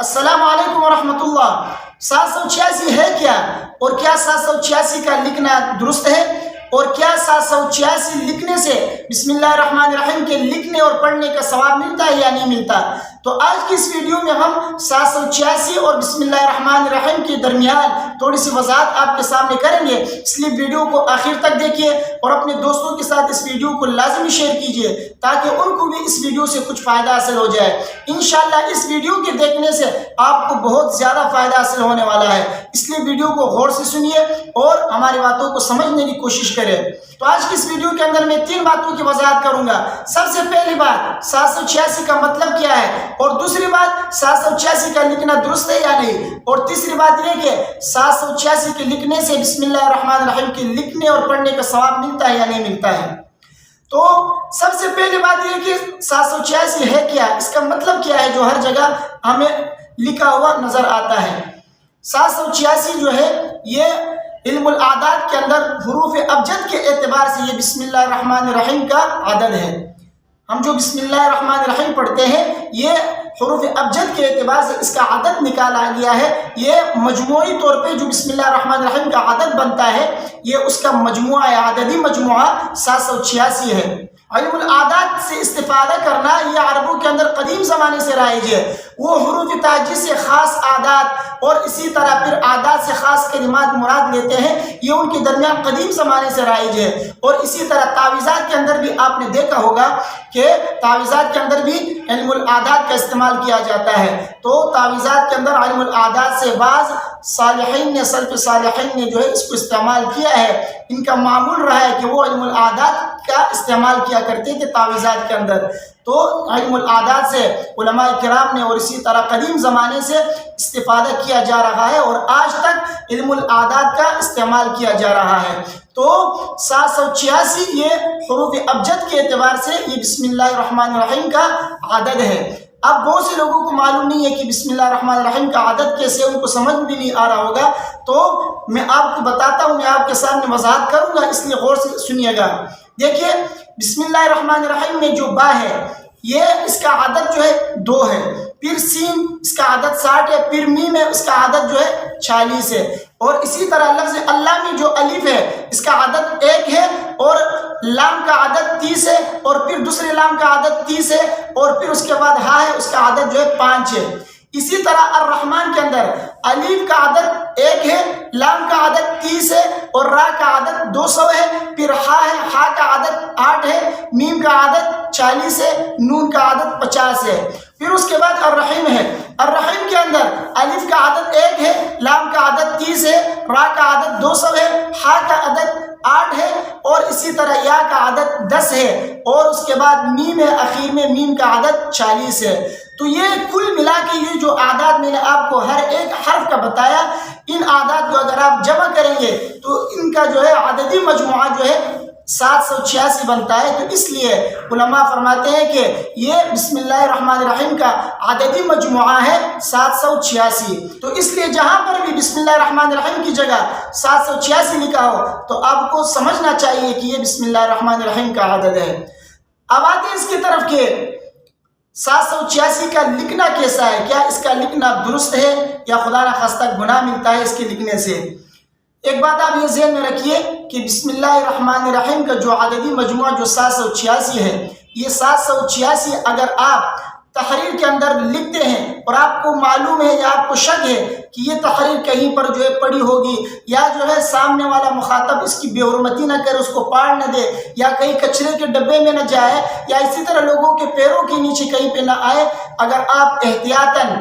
السلام علیکم ورحمۃ اللہ۔ 786 ہے کیا؟ اور کیا 786 کا لکھنا درست ہے؟ اور کیا 786 لکھنے سے بسم اللہ الرحمن الرحیم کے لکھنے اور پڑھنے کا ثواب ملتا ہے یا نہیں ملتا؟ تو آج کی اس ویڈیو میں ہم 786 اور بسم اللہ الرحمن الرحیم کے درمیان تھوڑی سی وضاحت آپ کے سامنے کریں گے، اس لیے ویڈیو کو آخر تک دیکھیے اور اپنے دوستوں کے ساتھ اس ویڈیو کو لازمی شیئر کیجیے تاکہ ان کو بھی اس ویڈیو سے کچھ فائدہ حاصل ہو جائے۔ انشاءاللہ اس ویڈیو کے دیکھنے سے آپ کو بہت زیادہ فائدہ حاصل ہونے والا ہے، اس لیے ویڈیو کو غور سے سنیے اور ہماری باتوں کو سمجھنے کی کوشش کریں۔ تو آج کی اس ویڈیو کے اندر میں 3 باتوں کی وضاحت کروں گا۔ سب سے پہلی بات 786 کا مطلب کیا ہے، اور دوسری بات 786 کا لکھنا درست ہے یا نہیں، اور تیسری بات یہ کہ 786 کے لکھنے سے بسم اللہ الرحمن الرحیم کے لکھنے اور پڑھنے کا ثواب ملتا ہے یا نہیں ملتا ہے۔ تو سب سے پہلی بات یہ کہ 786 ہے کیا، اس کا مطلب کیا ہے جو ہر جگہ ہمیں لکھا ہوا نظر آتا ہے۔ 786 جو ہے یہ علم الاعداد کے اندر حروف ابجد کے اعتبار سے یہ بسم اللہ الرحمن الرحیم کا عدد ہے۔ ہم جو بسم اللہ الرحمن الرحیم پڑھتے ہیں یہ حروف ابجد کے اعتبار سے اس کا عدد نکالا گیا ہے۔ یہ مجموعی طور پہ جو بسم اللہ الرحمن الرحیم کا عدد بنتا ہے یہ اس کا مجموعہ ہے، عددی مجموعہ 786 ہے۔ علم الاعداد سے استفادہ کرنا یہ عربوں کے اندر قدیم زمانے سے رائج ہے۔ وہ حروف تہجی سے خاص اعداد اور اسی طرح پھر اعداد سے خاص کلمات مراد لیتے ہیں، یہ ان کے درمیان قدیم زمانے سے رائج ہے۔ اور اسی طرح تعویذات کے اندر بھی آپ نے دیکھا ہوگا کہ تعویذات کے اندر بھی علم الاعداد کا استعمال کیا جاتا ہے۔ تو تعویذات کے اندر علم الاعداد سے بعض صالحین نے، سلف صالحین نے جو ہے اس کو استعمال کیا ہے۔ ان کا معمول رہا ہے کہ وہ علم الاعداد کا استعمال کیا کرتے تھے تعویذات کے اندر۔ تو علم الاعداد سے علماء کرام نے اور اسی طرح قدیم زمانے سے استفادہ کیا جا رہا ہے اور آج تک علم الاعداد کا استعمال کیا جا رہا ہے۔ تو 786 یہ حروف ابجد کے اعتبار سے یہ بسم اللہ الرحمن الرحیم کا عدد ہے۔ اب بہت سے لوگوں کو معلوم نہیں ہے کہ بسم اللہ الرحمن الرحیم کا عدد کیسے، ان کو سمجھ بھی نہیں آ رہا ہوگا، تو میں آپ کو بتاتا ہوں، میں آپ کے سامنے وضاحت کروں گا، اس لیے غور سے سنیے گا۔ دیکھیے بسم اللہ الرحمن الرحیم میں جو با ہے یہ اس کا عدد جو ہے 2 ہے، پھر سین اس کا عدد 60 ہے، پھر میم ہے اس کا عدد جو ہے 46 ہے، اور اسی طرح لفظ اللہ میں جو الف ہے اس کا عدد 1 ہے، اور لام کا عدد 30 ہے، اور پھر دوسرے لام کا عدد 30 ہے، اور پھر اس کے بعد ہا ہے اس کا عدد جو ہے 5 ہے۔ اسی طرح الرحمن کے اندر الف کا عدد 1 ہے، لام کا عدد 30 ہے، اور را کا عدد 200 ہے، پھر ہا ہے، ہا کا عدد 8 ہے، میم کا عدد 40 ہے، نون کا عدد 50 ہے۔ پھر اس کے بعد الرحیم ہے، الرحیم کے اندر الف کا عدد 1 ہے، لام کا عدد 30 ہے، را کا عدد 200 ہے، ہا کا عدد 8 ہے، اور اسی طرح یا کا عدد 10 ہے، اور اس کے بعد میم ہے، اخیر میں میم کا عدد 40 ہے۔ تو یہ کل ملا کے یہ جو اعداد میں نے آپ کو ہر ایک حرف کا بتایا، ان اعداد کو اگر آپ جمع کریں گے تو ان کا جو ہے عددی مجموعہ جو ہے 786 بنتا ہے۔ تو اس لیے علماء فرماتے ہیں کہ یہ بسم اللہ الرحمن الرحیم کا عددی مجموعہ ہے 786۔ تو اس لیے جہاں پر بھی بسم اللہ الرحمن الرحیم کی جگہ 786 لکھا ہو تو آپ کو سمجھنا چاہیے کہ یہ بسم اللہ الرحمن الرحیم کا عدد ہے۔ اب آتے ہیں اس کی طرف کہ 786 کا لکھنا کیسا ہے، کیا اس کا لکھنا درست ہے یا خدا نخواستہ گناہ ملتا ہے اس کے لکھنے سے۔ ایک بات آپ یہ ذہن میں رکھیے کہ بسم اللہ الرحمن الرحیم کا جو عددی مجموعہ جو 786 ہے، یہ 786 اگر آپ تحریر کے اندر لکھتے ہیں اور آپ کو معلوم ہے یا آپ کو شک ہے کہ یہ تحریر کہیں پر جو ہے پڑی ہوگی، یا جو ہے سامنے والا مخاطب اس کی بے حرمتی نہ کرے، اس کو پاڑ نہ دے، یا کہیں کچرے کے ڈبے میں نہ جائے، یا اسی طرح لوگوں کے پیروں کے نیچے کہیں پہ نہ آئے، اگر آپ احتیاطاً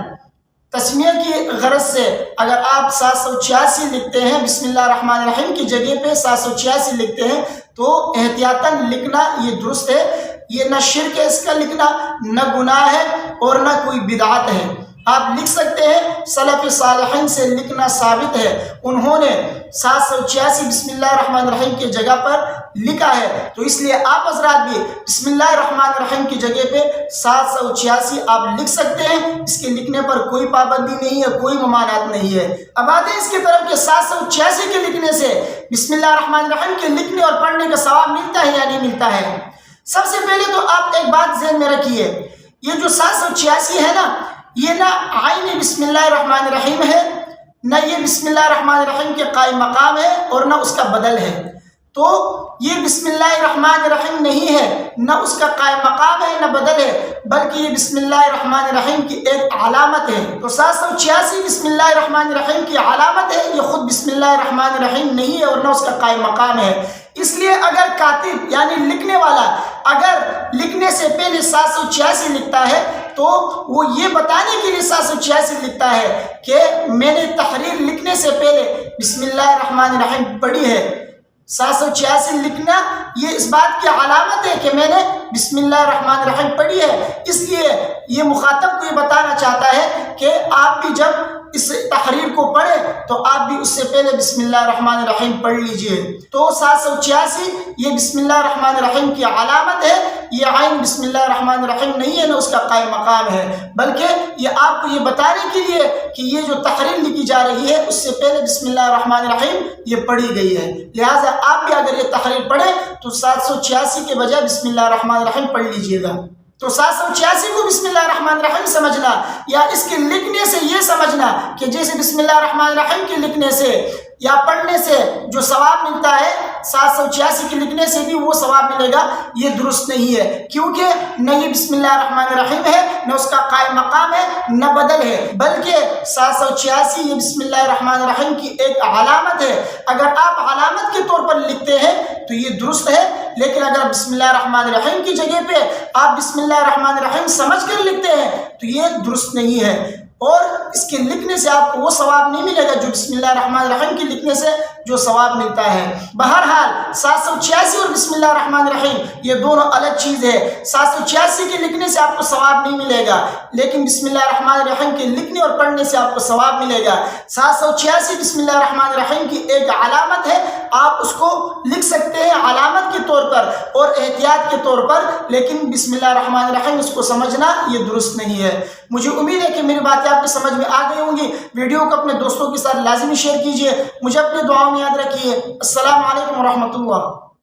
تسمیہ کی غرض سے اگر آپ 786 لکھتے ہیں، بسم اللہ الرحمن الرحیم کی جگہ پہ 786 لکھتے ہیں، تو احتیاطاً لکھنا یہ درست ہے۔ یہ نہ شرک ہے اس کا لکھنا، نہ گناہ ہے، اور نہ کوئی بدعت ہے۔ آپ لکھ سکتے ہیں، سلف صالحین سے لکھنا ثابت ہے، انہوں نے 786 بسم اللہ الرحمن الرحیم کی جگہ پر لکھا ہے۔ تو اس لیے آپ حضرات بھی بسم اللہ الرحمن الرحیم کی جگہ پہ 786 آپ لکھ سکتے ہیں، اس کے لکھنے پر کوئی پابندی نہیں ہے، کوئی ممانعت نہیں ہے۔ اب آتے ہیں اس کی طرف کہ 786 کے لکھنے سے بسم اللہ الرحمن الرحیم کے لکھنے اور پڑھنے کا ثواب ملتا ہے یا نہیں ملتا ہے۔ سب سے پہلے تو آپ ایک بات ذہن میں رکھیے، یہ جو 786 ہے نا، یہ نہ عین بسم اللہ الرحمن الرحیم ہے، نہ یہ بسم اللہ الرحمن الرحیم کے قائم مقام ہے اور نہ اس کا بدل ہے۔ تو یہ بسم اللہ الرحمن الرحیم نہیں ہے، نہ اس کا قائم مقام ہے نہ بدل ہے، بلکہ یہ بسم اللہ الرحمن الرحیم کی ایک علامت ہے۔ تو 786 بسم اللہ الرحمن الرحیم کی علامت ہے، یہ خود بسم اللہ الرحمن الرحیم نہیں ہے اور نہ اس کا قائم مقام ہے۔ اس لیے اگر کاتب یعنی لکھنے والا اگر لکھنے سے پہلے 786 لکھتا ہے تو وہ یہ بتانے کے لیے 786 لکھتا ہے کہ میں نے تحریر لکھنے سے پہلے بسم اللہ الرحمن الرحیم پڑھی ہے۔ 786 لکھنا یہ اس بات کی علامت ہے کہ میں نے بسم اللہ الرحمن الرحیم پڑھی ہے۔ اس لیے یہ مخاطب کو یہ بتانا چاہتا ہے کہ آپ بھی جب اس تحریر کو پڑھے تو آپ بھی اس سے پہلے بسم اللہ الرحمن الرحیم پڑھ لیجئے۔ تو 786 یہ بسم اللہ الرحمن الرحیم کی علامت ہے، یہ عین بسم اللہ الرحمن الرحیم نہیں ہے نہ اس کا قائم مقام ہے، بلکہ یہ آپ کو یہ بتانے کے لیے کہ یہ جو تحریر لکھی جا رہی ہے اس سے پہلے بسم اللہ الرحمن الرحیم یہ پڑھی گئی ہے۔ لہٰذا آپ بھی اگر یہ تحریر پڑھیں تو 786 کے بجائے بسم اللہ الرحمن الرحیم پڑھ لیجئے گا۔ تو 786 کو بسم اللہ الرحمن الرحیم سمجھنا یا اس کے لکھنے سے یہ سمجھنا کہ جیسے بسم اللہ الرحمن الرحیم کے لکھنے سے یا پڑھنے سے جو ثواب ملتا ہے 786 کے لکھنے سے بھی وہ ثواب ملے گا، یہ درست نہیں ہے، کیونکہ نہ یہ بسم اللہ الرحمن الرحیم ہے نہ اس کا قائم مقام ہے نہ بدل ہے، بلکہ 786 یہ بسم اللہ الرحمن الرحیم کی ایک علامت ہے۔ اگر آپ علامت کے طور پر لکھتے ہیں تو یہ درست ہے، لیکن اگر بسم اللہ الرحمن الرحیم کی جگہ پہ آپ بسم اللہ الرحمن الرحیم سمجھ کر لکھتے ہیں تو یہ درست نہیں ہے، اور اس کے لکھنے سے آپ کو وہ ثواب نہیں ملے گا جو بسم اللہ الرحمن الرحیم کے لکھنے سے جو ثواب ملتا ہے۔ بہرحال 786 اور بسم اللہ الرحمن الرحیم یہ دونوں الگ چیز ہے۔ 786 کے لکھنے سے آپ کو ثواب نہیں ملے گا، لیکن بسم اللہ الرحمن الرحیم کے لکھنے اور پڑھنے سے آپ کو ثواب ملے گا۔ 786 بسم اللہ الرحمن الرحیم کی ایک علامت ہے، آپ اس کو لکھ سکتے ہیں علامت کے طور پر اور احتیاط کے طور پر، لیکن بسم اللہ الرحمن الرحیم اس کو سمجھنا یہ درست نہیں ہے۔ مجھے امید ہے کہ میری باتیں آپ کی سمجھ میں آ گئی ہوں گی۔ ویڈیو کو اپنے دوستوں کے ساتھ لازمی شیئر کیجئے، مجھے اپنے دعاؤں میں یاد رکھیے۔ السلام علیکم ورحمۃ اللہ۔